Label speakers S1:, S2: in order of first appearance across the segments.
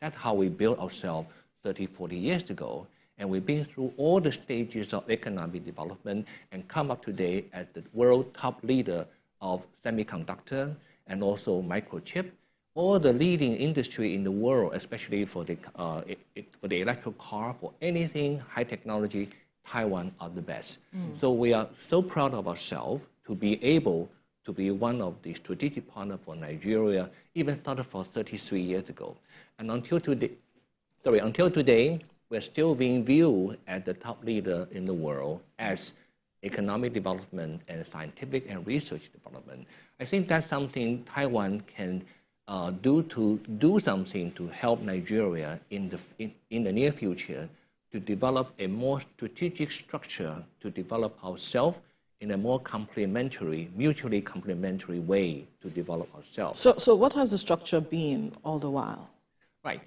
S1: That's how we built ourselves 30, 40 years ago. And we've been through all the stages of economic development and come up today as the world top leader of semiconductor and also microchip. All the leading industry in the world, especially for the electric car, for anything high technology, Taiwan are the best. So we are so proud of ourselves to be able to be one of the strategic partners for Nigeria, even started for 33 years ago. And until today, we're still being viewed as the top leader in the world as economic development and scientific and research development. I think that's something Taiwan can do something to help Nigeria in the near future to develop a more strategic structure to develop ourselves in a more complementary, mutually complementary way to develop ourselves.
S2: So what has the structure been all the while?
S1: Right.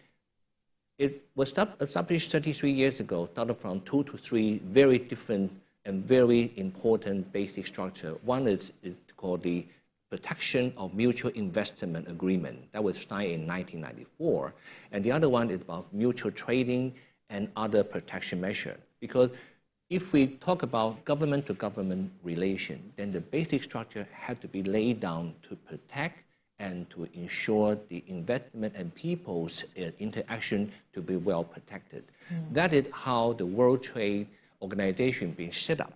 S1: It was established 33 years ago, started from 2 to 3 very different and very important basic structure. One is called the Protection of Mutual Investment Agreement. That was signed in 1994. And the other one is about mutual trading and other protection measures. Because if we talk about government-to-government relation, then the basic structure had to be laid down to protect and to ensure the investment and people's interaction to be well protected. That is how the World Trade Organization being set up.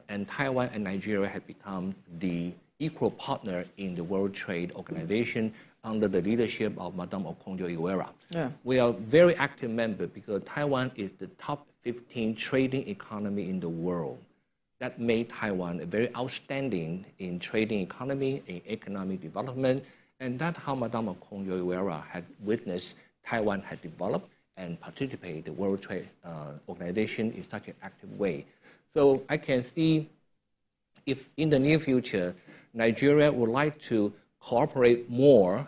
S1: And Taiwan and Nigeria have become the equal partner in the World Trade Organization under the leadership of Madame Okonjo-Iweala. Yeah. We are a very active member because Taiwan is the top 15 trading economy in the world. That made Taiwan a very outstanding in trading economy, in economic development, and that's how Madame Okonjo-Iweala had witnessed Taiwan had developed and participated in the World Trade Organization in such an active way. So I can see if in the near future, Nigeria would like to cooperate more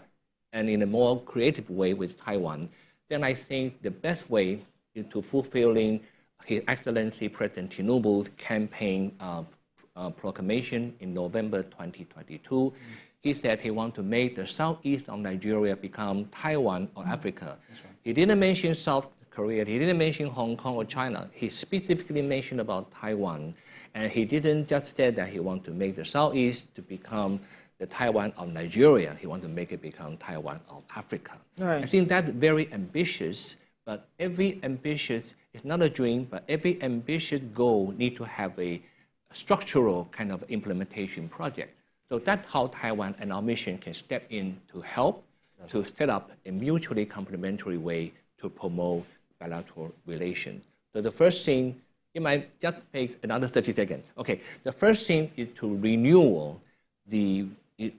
S1: and in a more creative way with Taiwan, then I think the best way is to fulfilling His Excellency President Tinubu's campaign proclamation in November 2022. He said he wants to make the southeast of Nigeria become Taiwan or Africa. Right. He didn't mention South Korea, he didn't mention Hong Kong or China. He specifically mentioned about Taiwan. And he didn't just say that he wants to make the southeast to become the Taiwan of Nigeria. He wants to make it become Taiwan of Africa. Right. I think that's very ambitious, but every ambitious, it's not a dream, but every ambitious goal needs to have a structural kind of implementation project. So that's how Taiwan and our mission can step in to help to set up a mutually complementary way to promote bilateral relations. So the first thing, it might just take another 30 seconds. Okay, the first thing is to renew the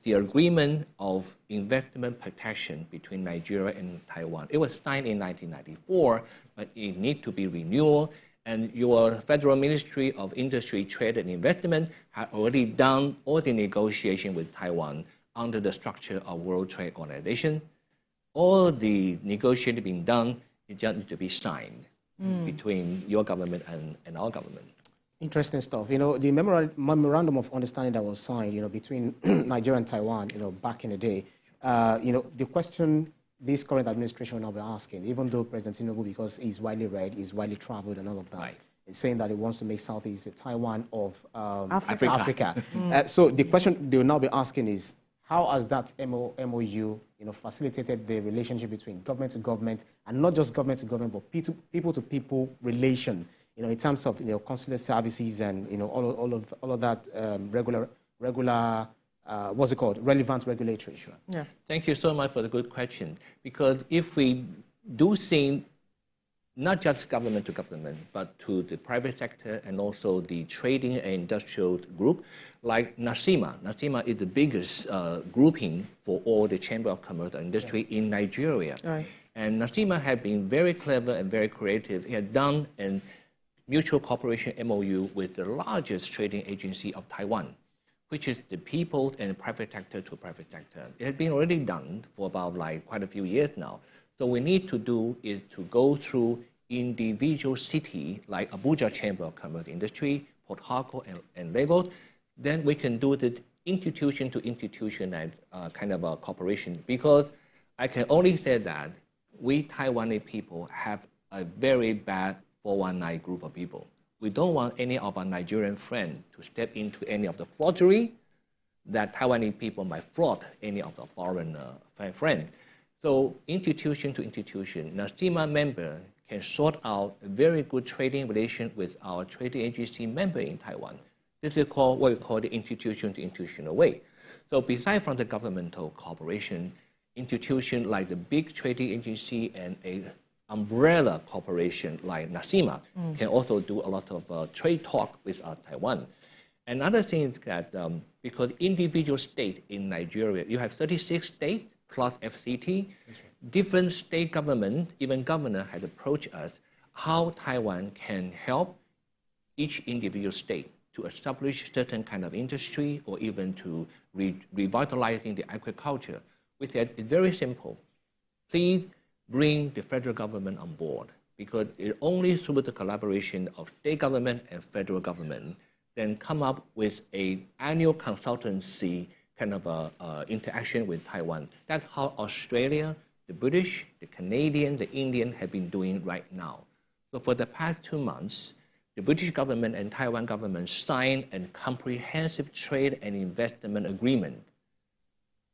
S1: agreement of investment protection between Nigeria and Taiwan. It was signed in 1994, but it needs to be renewed. And your Federal Ministry of Industry, Trade and Investment had already done all the negotiation with Taiwan under the structure of World Trade Organization. All the negotiation being done, it just needs to be signed between your government and our government.
S3: Interesting stuff. You know, the memorandum of understanding that was signed, you know, between Nigeria and Taiwan, you know, back in the day, you know, the question this current administration will now be asking, even though President Tinubu, because he's widely read, he's widely traveled and all of that, right, is saying that he wants to make Southeast Taiwan of Africa. So the question they will now be asking is, how has that MOU, you know, facilitated the relationship between government to government, and not just government to government, but people to people relation, you know, in terms of, you know, consular services and, you know, all of that regular what's it called, relevant regulatory. Sure.
S1: Yeah. Thank you so much for the good question. Because if we do things not just government to government, but to the private sector and also the trading and industrial group, like NACIMA. NACIMA is the biggest grouping for all the Chamber of Commerce and Industry in Nigeria. Right. And NACIMA has been very clever and very creative. He has done a mutual cooperation MOU with the largest trading agency of Taiwan, which is the people and private sector to private sector. It has been already done for about quite a few years now. So what we need to do is to go through individual city like Abuja Chamber of Commerce Industry, Port Harcourt and Lagos. Then we can do the institution to institution and kind of a cooperation, because I can only say that we Taiwanese people have a very bad 419 group of people. We don't want any of our Nigerian friends to step into any of the forgery that Taiwanese people might fraud any of the foreign friends. So institution to institution, NACIMA member can sort out a very good trading relation with our trading agency member in Taiwan. This is called what we call the institution to institutional way. So besides from the governmental cooperation, institutions like the big trading agency and a umbrella corporation like NACIMA can also do a lot of trade talk with Taiwan. Another thing is that because individual states in Nigeria, you have 36 states plus FCT, different state government, even governor has approached us how Taiwan can help each individual state to establish certain kind of industry or even to revitalizing the agriculture. We said it's very simple. Please bring the federal government on board because it's only through the collaboration of state government and federal government then come up with an annual consultancy kind of interaction with Taiwan. That's how Australia, the British, the Canadian, the Indian have been doing right now. So for the past 2 months, the British government and Taiwan government signed a comprehensive trade and investment agreement.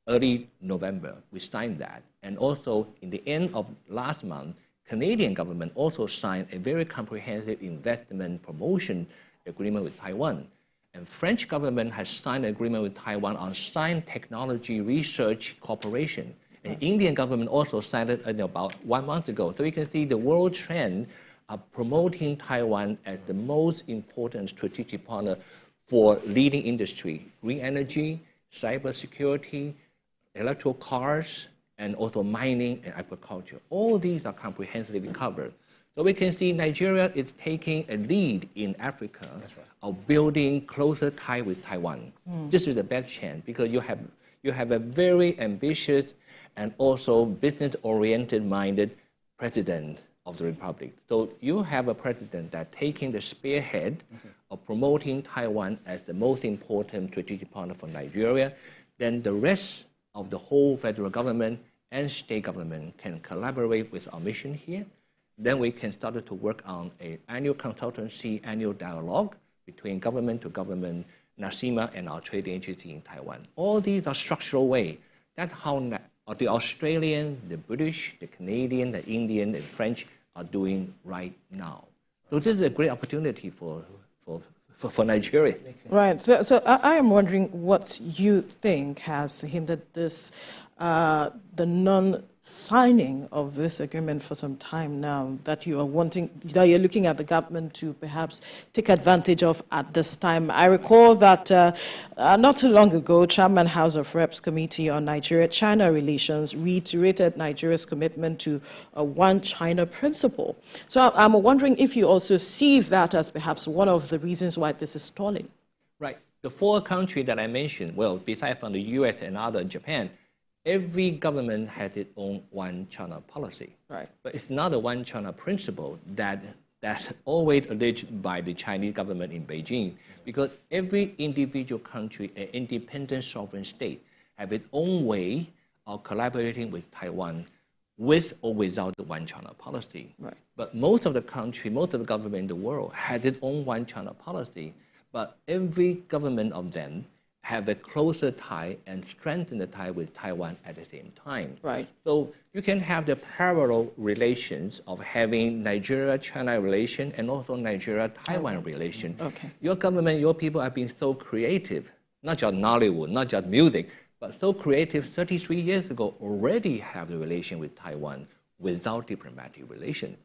S1: Early November, we signed that. And also, in the end of last month, Canadian government also signed a very comprehensive investment promotion agreement with Taiwan. And French government has signed an agreement with Taiwan on science technology research cooperation. And Indian government also signed it about 1 month ago. So you can see the world trend of promoting Taiwan as the most important strategic partner for leading industry, green energy, cybersecurity, electrical cars, and also mining and agriculture. All these are comprehensively covered. So we can see Nigeria is taking a lead in Africa of building closer ties with Taiwan. This is the best chance because you have a very ambitious and also business-oriented minded president of the Republic. So you have a president that taking the spearhead of promoting Taiwan as the most important strategic partner for Nigeria, then the rest of the whole federal government and state government can collaborate with our mission here. Then we can start to work on an annual consultancy, annual dialogue between government to government, NACIMA and our trade agency in Taiwan. All these are structural ways. That's how the Australian, the British, the Canadian, the Indian, and French are doing right now. So this is a great opportunity for Nigeria.
S2: Right. So I am wondering what you think has hindered this, the non-signing of this agreement for some time now that you are wanting, that you're looking at the government to perhaps take advantage of at this time. I recall that not too long ago, Chairman House of Reps Committee on Nigeria-China Relations reiterated Nigeria's commitment to a one China principle. So I'm wondering if you also see that as perhaps one of the reasons why this is stalling.
S1: Right. The 4 countries that I mentioned, well, besides from the US and other Japan, every government has its own one China policy.
S2: Right.
S1: But it's not a one China principle that's always alleged by the Chinese government in Beijing, because every individual country, an independent sovereign state, have its own way of collaborating with Taiwan with or without the one China policy.
S2: Right.
S1: But most of the country, most of the government in the world has its own one China policy, but every government of them have a closer tie and strengthen the tie with Taiwan at the same time.
S2: Right.
S1: So you can have the parallel relations of having Nigeria-China relation and also Nigeria-Taiwan relation.
S2: Okay.
S1: Your government, your people have been so creative, not just Nollywood, not just music, but so creative 33 years ago already have the relation with Taiwan without diplomatic relations.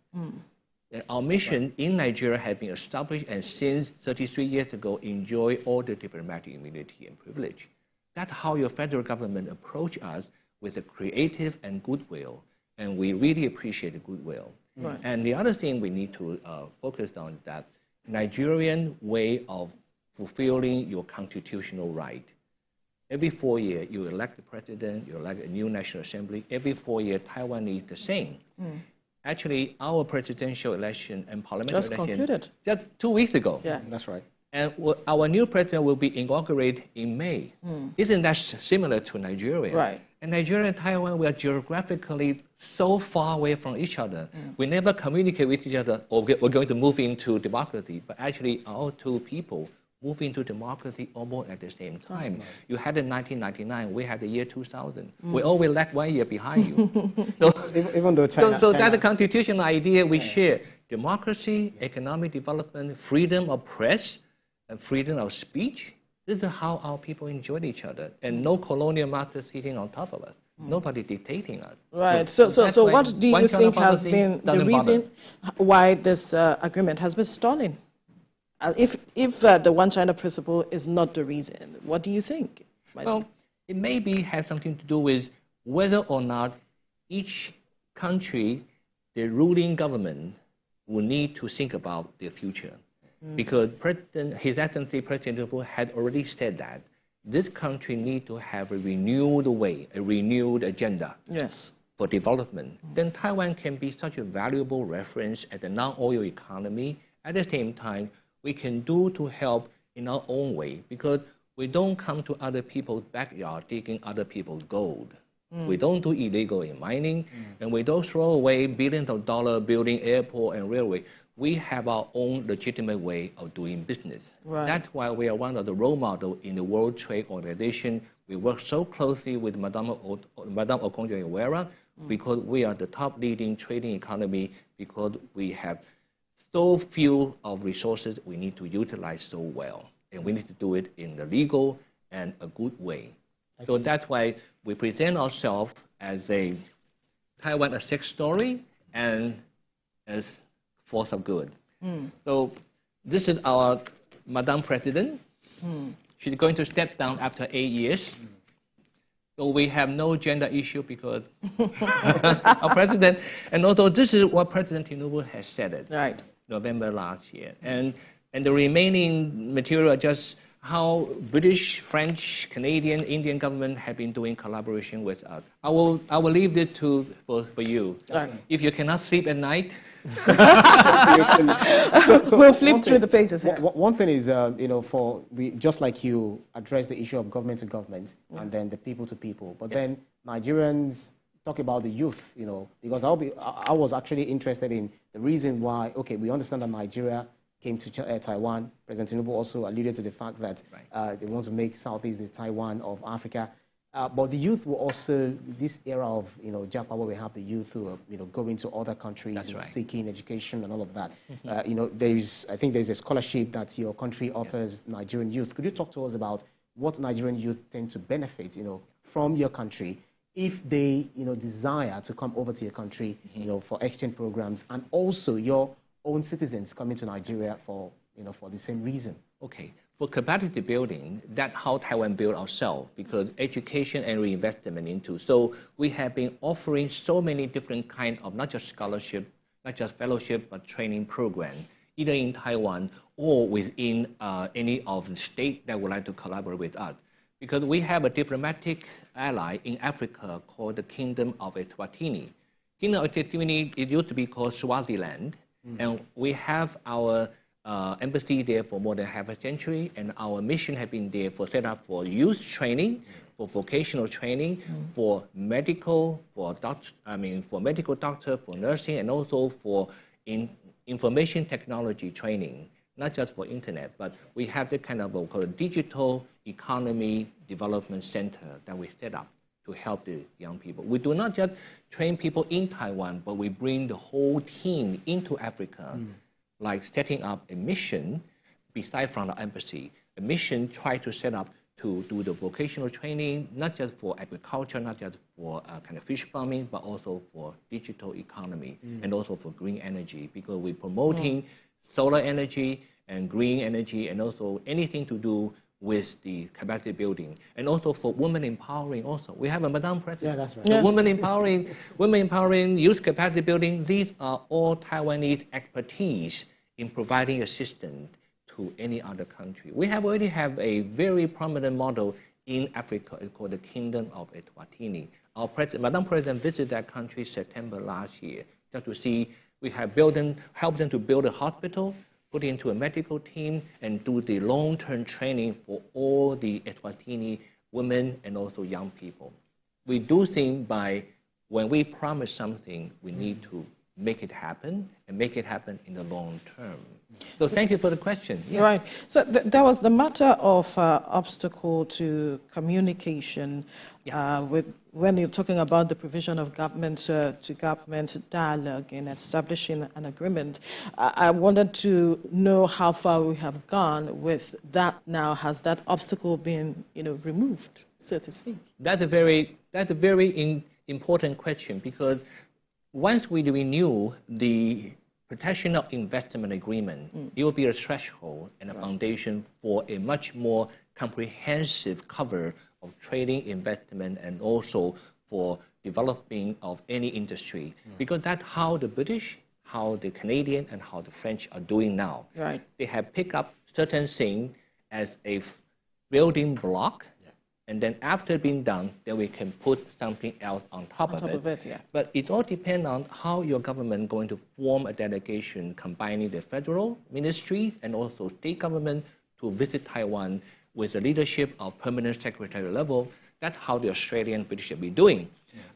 S1: Our mission in Nigeria has been established and since 33 years ago enjoy all the diplomatic immunity and privilege. That's how your federal government approach us with a creative and goodwill, and we really appreciate the goodwill.
S2: Right.
S1: And the other thing we need to focus on is that Nigerian way of fulfilling your constitutional right. Every 4 years, you elect the president, you elect a new National Assembly. Every 4 years, Taiwan is the same. Actually, our presidential election and parliamentary election
S2: concluded
S1: just 2 weeks ago.
S2: Yeah.
S3: That's right.
S1: And our new president will be inaugurated in May. Isn't that similar to Nigeria?
S2: Right.
S1: And Nigeria and Taiwan, we are geographically so far away from each other. We never communicate with each other, or we're going to move into democracy. But actually, our two people move into democracy almost at the same time. You had in 1999, we had the year 2000. We always lag 1 year behind you. So,
S3: even though China...
S1: So that's the constitutional idea we share. Democracy, economic development, freedom of press, and freedom of speech. This is how our people enjoyed each other. And no colonial master sitting on top of us. Nobody dictating us.
S2: Right. So what do you think has been the reason why this agreement has been stalling? If the one China principle is not the reason, what do you think?
S1: Well, it maybe has something to do with whether or not each country, the ruling government, will need to think about their future. Because His Excellency President Tinubu had already said that this country needs to have a renewed way, a renewed agenda for development. Then Taiwan can be such a valuable reference at the non-oil economy. At the same time, we can do to help in our own way, because we don't come to other people's backyard digging other people's gold. We don't do illegal in mining, and we don't throw away billions of dollars building airport and railway. We have our own legitimate way of doing business.
S2: Right.
S1: That's why we are one of the role models in the World Trade Organization. We work so closely with Madame Okonjo-Iweala because we are the top leading trading economy, because we have so few of resources we need to utilize so well. And we need to do it in the legal and a good way. So that's why we present ourselves as a Taiwan as success story and as force of good. So this is our Madam President. She's going to step down after 8 years. So we have no gender issue because our president, and also this is what President Tinubu has said it.
S2: Right.
S1: November last year. And the remaining material are just how British, French, Canadian, Indian government have been doing collaboration with us. I will leave it for you.
S2: Right.
S1: If you cannot sleep at night.
S2: We'll flip through the pages here.
S3: One thing is, just like you address the issue of government to government and then the people to people, but then Nigerians talk about the youth, because I was actually interested in the reason why, we understand that Nigeria came to Taiwan. President Tinubu also alluded to the fact that they want to make Southeast the Taiwan of Africa. But the youth were also, this era of, Japa, where we have the youth who are, going to other countries, seeking education and all of that. I think there's a scholarship that your country offers Nigerian youth. Could you talk to us about what Nigerian youth tend to benefit, from your country if they, desire to come over to your country, for exchange programs, and also your own citizens coming to Nigeria for the same reason?
S1: Okay. For capacity building, that's how Taiwan built ourselves, because education and reinvestment into. So we have been offering so many different kinds of not just scholarship, not just fellowship, but training program, either in Taiwan or within any of the states that would like to collaborate with us. Because we have a diplomatic ally in Africa called the Kingdom of Eswatini. Kingdom of Eswatini, it used to be called Swaziland. And we have our embassy there for more than half a century, and our mission has been there for set up for youth training, for vocational training, for medical, for medical doctor, for nursing, and also for information technology training, not just for internet, but we have the kind of what we call a digital economy development center that we set up to help the young people. We do not just train people in Taiwan, but we bring the whole team into Africa, like setting up a mission, beside from the embassy. A mission try to set up to do the vocational training, not just for agriculture, not just for kind of fish farming, but also for digital economy and also for green energy, because we're promoting solar energy and green energy, and also anything to do with the capacity building, and also for women empowering also. We have a Madam President.
S3: Yeah, that's right.
S1: So women empowering, youth capacity building, these are all Taiwanese expertise in providing assistance to any other country. We already have a very prominent model in Africa. It's called the Kingdom of Eswatini. Our Madam President visited that country September last year just to see. We have helped them to build a hospital, put into a medical team, and do the long-term training for all the Eswatini women and also young people. we do things by, when we promise something, we need to make it happen, and make it happen in the long term. So thank you for the question. Yeah.
S2: Right. So there was the matter of obstacle to communication when you're talking about the provision of government to government dialogue in establishing an agreement. I wanted to know how far we have gone with that now. Has that obstacle been, removed, so to speak?
S1: That's a very important question, because once we renew the protection of investment agreement, it will be a threshold and a foundation for a much more comprehensive cover of trading, investment, and also for developing of any industry. Because that's how the British, how the Canadian, and how the French are doing now.
S2: Right.
S1: They have picked up certain things as a building block, and then after being done, then we can put something else on top of it. But it all depends on how your government going to form a delegation combining the federal ministry and also state government to visit Taiwan with the leadership of permanent secretary level. That's how the Australian British should be doing.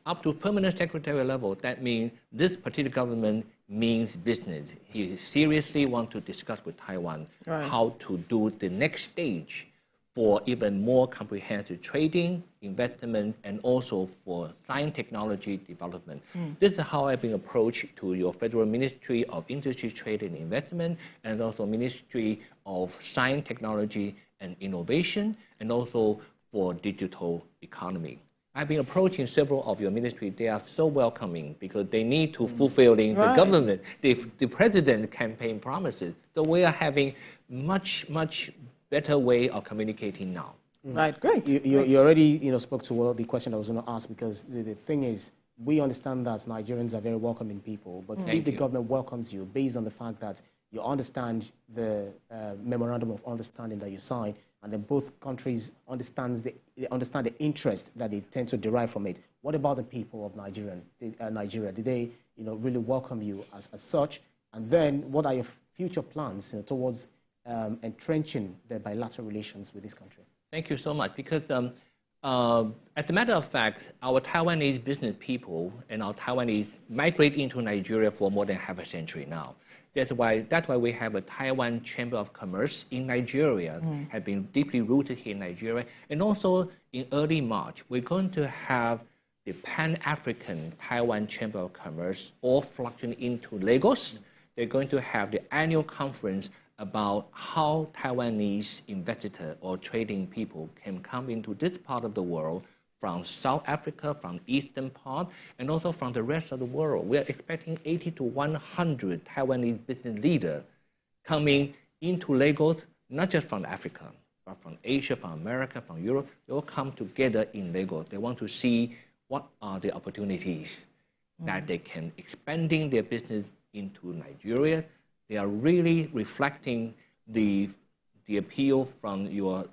S1: Up to permanent secretary level, that means this particular government means business. He seriously wants to discuss with Taiwan how to do the next stage for even more comprehensive trading, investment, and also for science technology development. This is how I've been approached to your Federal Ministry of Industry, Trade and Investment, and also Ministry of Science, Technology and Innovation, and also for digital economy. I've been approaching several of your ministries. They are so welcoming because they need to fulfilling the government, the president campaign promises. So we are having much better way of communicating now.
S2: Right, great.
S3: You already spoke to the question I was going to ask, because the thing is, we understand that Nigerians are very welcoming people, but if the government welcomes you based on the fact that you understand the memorandum of understanding that you signed, and then both countries understand the interest that they tend to derive from it, what about the people of Nigeria? Did they really welcome you as such? And then what are your future plans towards entrenching the bilateral relations with this country?
S1: Thank you so much. Because as a matter of fact, our Taiwanese business people and our Taiwanese migrate into Nigeria for more than half a century now. That's why we have a Taiwan Chamber of Commerce in Nigeria, have been deeply rooted here in Nigeria. And also in early March, we're going to have the Pan-African Taiwan Chamber of Commerce all flocking into Lagos. They're going to have the annual conference about how Taiwanese investor or trading people can come into this part of the world from South Africa, from eastern part, and also from the rest of the world. We are expecting 80 to 100 Taiwanese business leaders coming into Lagos, not just from Africa, but from Asia, from America, from Europe. They all come together in Lagos. They want to see what are the opportunities that they can expanding their business into Nigeria. They are really reflecting the appeal from your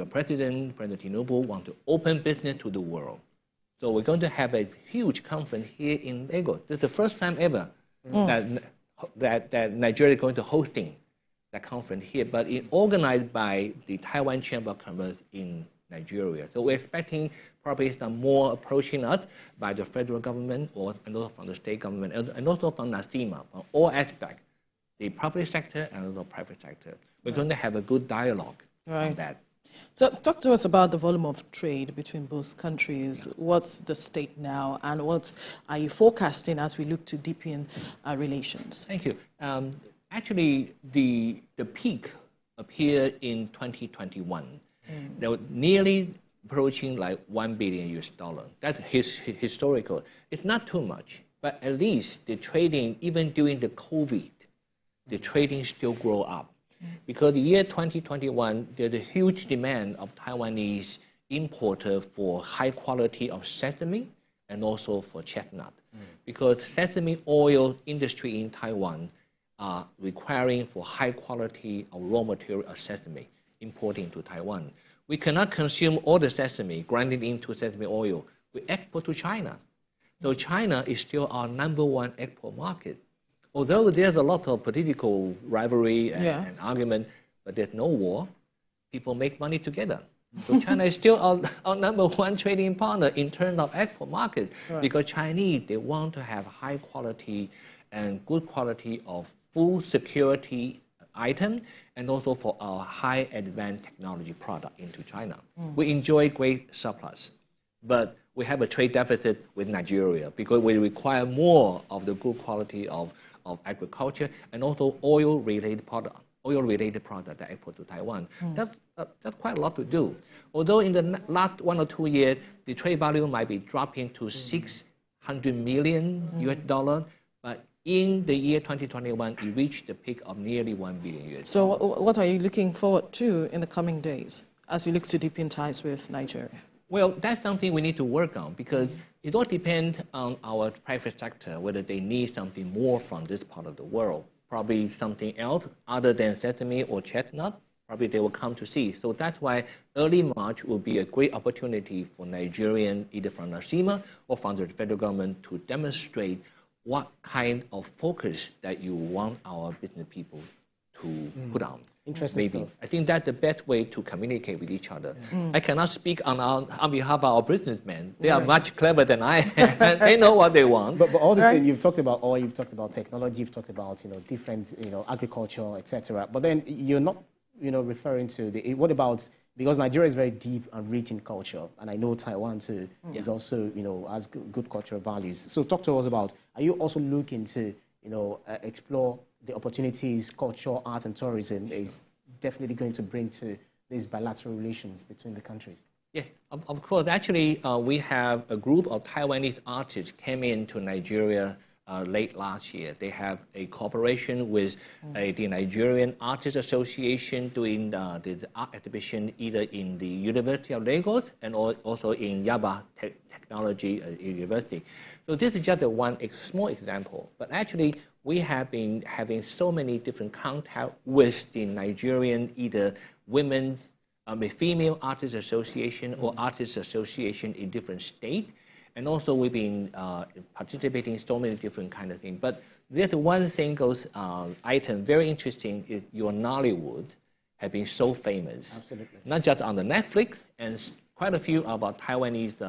S1: president, President Tinubu, want to open business to the world. So we're going to have a huge conference here in Lagos. This is the first time ever that Nigeria is going to hosting that conference here, but it's organized by the Taiwan Chamber of Commerce in Nigeria. So we're expecting probably some more approaching us by the federal government and also from the state government and also from NACIMA, from all aspects, the public sector and also private sector. We're going to have a good dialogue on that.
S2: So talk to us about the volume of trade between both countries. What's the state now, and what are you forecasting as we look to deepen relations?
S1: Thank you. Actually, the peak appeared in 2021. They were nearly approaching like $1 billion. That's historical. It's not too much, but at least the trading, even during the COVID, the trading still grow up. Because the year 2021, there's a huge demand of Taiwanese importer for high quality of sesame and also for chestnut. Because sesame oil industry in Taiwan are requiring for high quality of raw material of sesame importing to Taiwan. We cannot consume all the sesame grinded into sesame oil. We export to China. So China is still our #1 export market. Although there's a lot of political rivalry and argument, but there's no war. People make money together. So China is still our number one trading partner in terms of export market, because Chinese, they want to have high quality and good quality of food security item, and also for our high advanced technology product into China. We enjoy great surplus, but we have a trade deficit with Nigeria because we require more of the good quality of agriculture and also oil-related product that export to Taiwan. That's quite a lot to do. Although in the last 1 or 2 years, the trade value might be dropping to $600 million US, but in the year 2021, it reached the peak of nearly $1 billion US.
S2: So what are you looking forward to in the coming days as you look to deepen ties with Nigeria?
S1: Well, that's something we need to work on, because it all depends on our private sector, whether they need something more from this part of the world. Probably something else other than sesame or chestnut, probably they will come to see. So that's why early March will be a great opportunity for Nigerian, either from NACIMA or from the federal government, to demonstrate what kind of focus that you want our business people to put on.
S3: Interesting stuff.
S1: I think that's the best way to communicate with each other. I cannot speak on behalf of our businessmen. They are much clever than I am. They know what they want.
S3: But all the things, you've talked about oil, you've talked about technology, you've talked about different agriculture, etc. But then you're not referring to what about, because Nigeria is very deep and rich in culture, and I know Taiwan too is also has good cultural values. So talk to us about, are you also looking to explore the opportunities culture, art, and tourism is definitely going to bring to these bilateral relations between the countries?
S1: Yeah, of course. Actually, we have a group of Taiwanese artists came into Nigeria late last year. They have a cooperation with the Nigerian Artists Association doing the art exhibition either in the University of Lagos and also in Yaba Technology University. So this is just one small example. But actually, we have been having so many different contacts with the Nigerian either women's, female artists association or artists association in different states. And also we've been participating in so many different kind of things. But there's one single item, very interesting, is your Nollywood have been so famous.
S3: Absolutely.
S1: Not just on the Netflix, and quite a few of our Taiwanese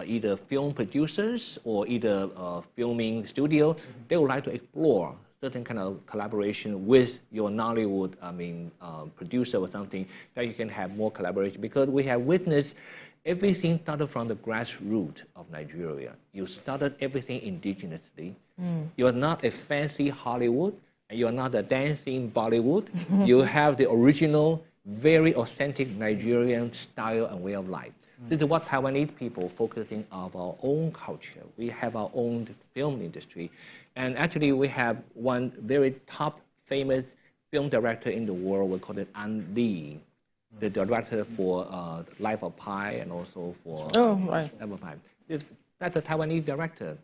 S1: either film producers or either filming studio, they would like to explore certain kind of collaboration with your Nollywood, producer or something, that you can have more collaboration. Because we have witnessed everything started from the grassroots of Nigeria. You started everything indigenously. You're not a fancy Hollywood, and you're not a dancing Bollywood. You have the original, very authentic Nigerian style and way of life. This is what Taiwanese people focusing on our own culture. We have our own film industry. And actually, we have one very top famous film director in the world. We call it An Lee, the director for Life of Pi and also for Life of Pi. That's a Taiwanese director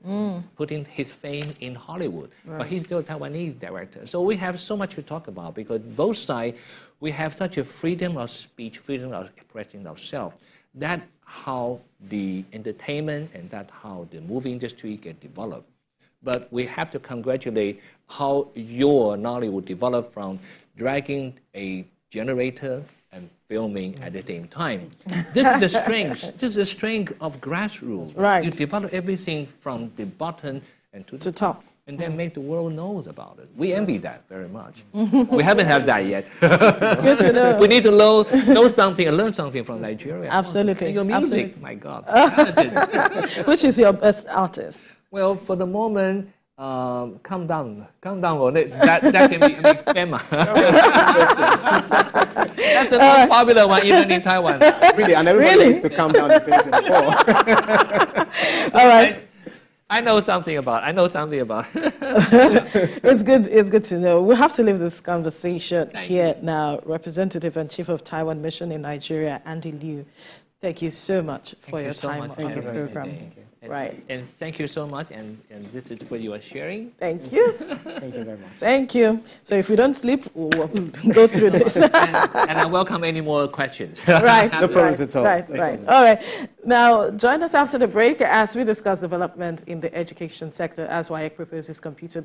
S1: putting his fame in Hollywood. But he's still a Taiwanese director. So we have so much to talk about, because both sides, we have such a freedom of speech, freedom of expressing ourselves. That's how the entertainment and that's how the movie industry get developed. But we have to congratulate how your Nollywood developed from dragging a generator and filming at the same time. This is the strength. This is the strength of grassroots.
S2: Right.
S1: You develop everything from the bottom and to the top. And then make the world knows about it. We envy that very much. We haven't had that yet.
S2: Good to know.
S1: We need to know something and learn something from Nigeria.
S2: Absolutely.
S1: And your music,
S2: Absolutely.
S1: my God.
S2: Which is your best artist?
S1: Well, for the moment, calm down on it. That can be famous. That's the most popular one even in Taiwan.
S3: Really, and everybody needs to calm down in 2024.
S2: All right.
S1: I know something about
S2: It's good to know. We have to leave this conversation here now. Representative and Chief of Taiwan Mission in Nigeria, Andy Liu, thank you so much for your time on the program. Right.
S1: And thank you so much, and this is for your sharing.
S2: Thank you.
S3: Thank you very much.
S2: Thank you. So if we don't sleep, we'll go through this.
S1: and I welcome any more questions.
S2: Right.
S3: No problems at all.
S2: Right. All right. Now, join us after the break as we discuss development in the education sector as WAEC proposes computer